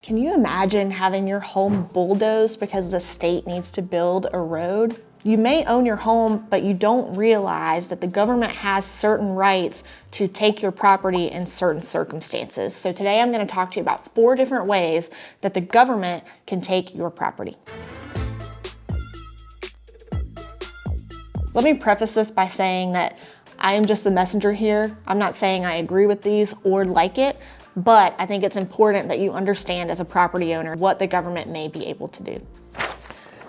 Can you imagine having your home bulldozed because the state needs to build a road? You may own your home, but you don't realize that the government has certain rights to take your property in certain circumstances. So today I'm going to talk to you about 4 different ways that the government can take your property. Let me preface this by saying that I am just the messenger here. I'm not saying I agree with these or like it, but I think it's important that you understand as a property owner what the government may be able to do.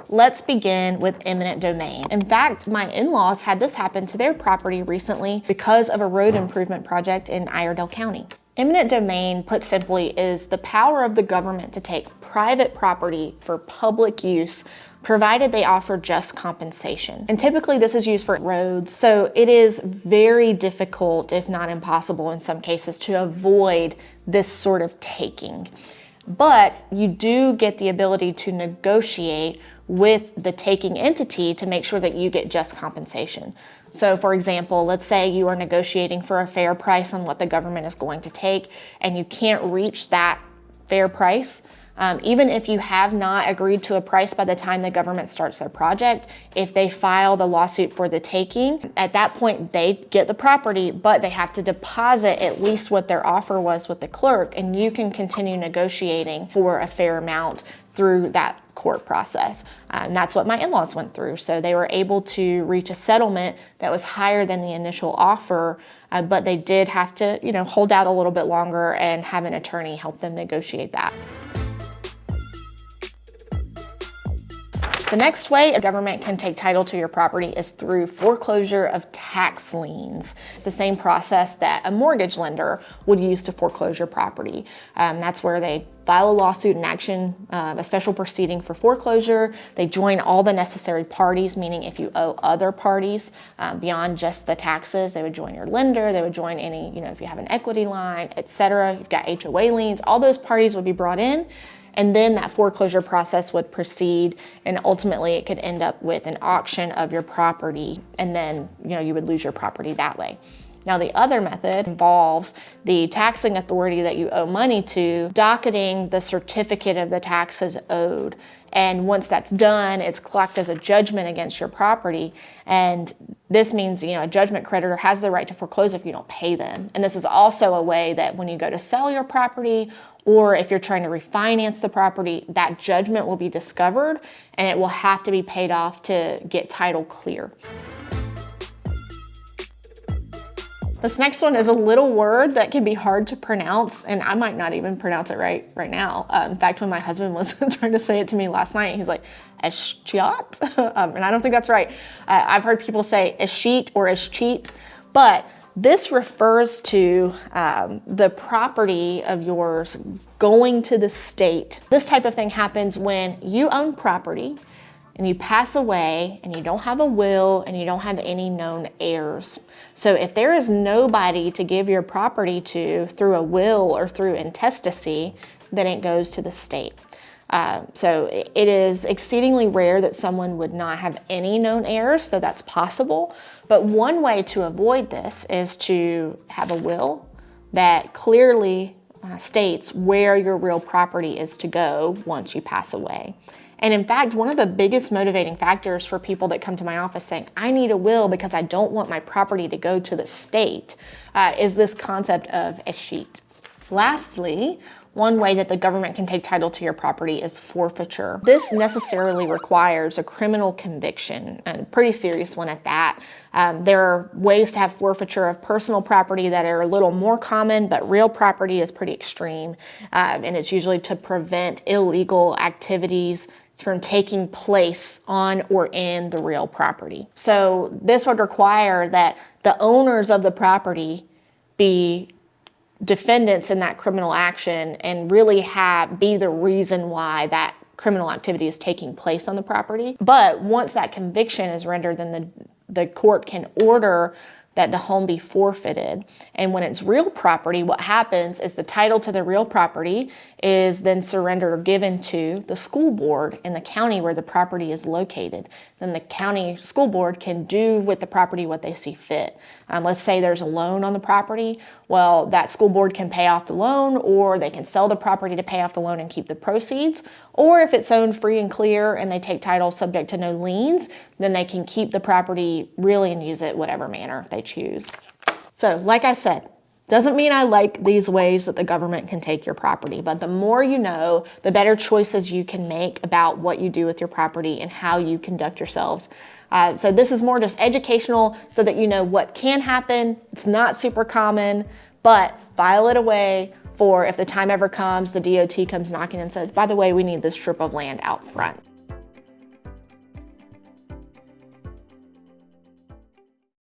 Let's begin with eminent domain. In fact, my in-laws had this happen to their property recently because of a road improvement project in Iredell County. Eminent domain, put simply, is the power of the government to take private property for public use, provided they offer just compensation. And typically this is used for roads, so it is very difficult, if not impossible in some cases, to avoid this sort of taking. But you do get the ability to negotiate with the taking entity to make sure that you get just compensation. So for example, let's say you are negotiating for a fair price on what the government is going to take, and you can't reach that fair price. Even if you have not agreed to a price by the time the government starts their project, if they file the lawsuit for the taking, at that point they get the property, but they have to deposit at least what their offer was with the clerk, and you can continue negotiating for a fair amount through that court process. And that's what my in-laws went through. So they were able to reach a settlement that was higher than the initial offer, but they did have to, hold out a little bit longer and have an attorney help them negotiate that. The next way a government can take title to your property is through foreclosure of tax liens. It's the same process that a mortgage lender would use to foreclose your property. That's where they file a lawsuit in action, a special proceeding for foreclosure. They join all the necessary parties, meaning if you owe other parties beyond just the taxes, they would join your lender, they would join any, if you have an equity line, etc. You've got HOA liens, all those parties would be brought in. And then that foreclosure process would proceed, and ultimately it could end up with an auction of your property, and then you would lose your property that way. Now the other method involves the taxing authority that you owe money to docketing the certificate of the taxes owed. And once that's done, it's clocked as a judgment against your property. And this means, a judgment creditor has the right to foreclose if you don't pay them. And this is also a way that when you go to sell your property, or if you're trying to refinance the property, that judgment will be discovered and it will have to be paid off to get title clear. This next one is a little word that can be hard to pronounce, and I might not even pronounce it right now. In fact, when my husband was trying to say it to me last night, he's like, Escheat? And I don't think that's right. I've heard people say Escheat or Escheat, but this refers to the property of yours going to the state. This type of thing happens when you own property and you pass away and you don't have a will and you don't have any known heirs. So if there is nobody to give your property to through a will or through intestacy, then it goes to the state. So it is exceedingly rare that someone would not have any known heirs, so that's possible. But one way to avoid this is to have a will that clearly states where your real property is to go once you pass away. And in fact, one of the biggest motivating factors for people that come to my office saying, I need a will because I don't want my property to go to the state, is this concept of Escheat. Lastly, one way that the government can take title to your property is forfeiture. This necessarily requires a criminal conviction, and a pretty serious one at that. There are ways to have forfeiture of personal property that are a little more common, but real property is pretty extreme. And it's usually to prevent illegal activities from taking place on or in the real property. So this would require that the owners of the property be defendants in that criminal action and really be the reason why that criminal activity is taking place on the property. But once that conviction is rendered, then the court can order that the home be forfeited. And when it's real property, what happens is the title to the real property is then surrendered or given to the school board in the county where the property is located. Then the county school board can do with the property what they see fit. Let's say there's a loan on the property. Well, that school board can pay off the loan, or they can sell the property to pay off the loan and keep the proceeds. Or if it's owned free and clear and they take title subject to no liens, then they can keep the property really and use it whatever manner they choose. So like I said, doesn't mean I like these ways that the government can take your property, but the more you know, the better choices you can make about what you do with your property and how you conduct yourselves. So this is more just educational so that you know what can happen. It's not super common, but file it away for if the time ever comes, the DOT comes knocking and says, by the way, we need this strip of land out front.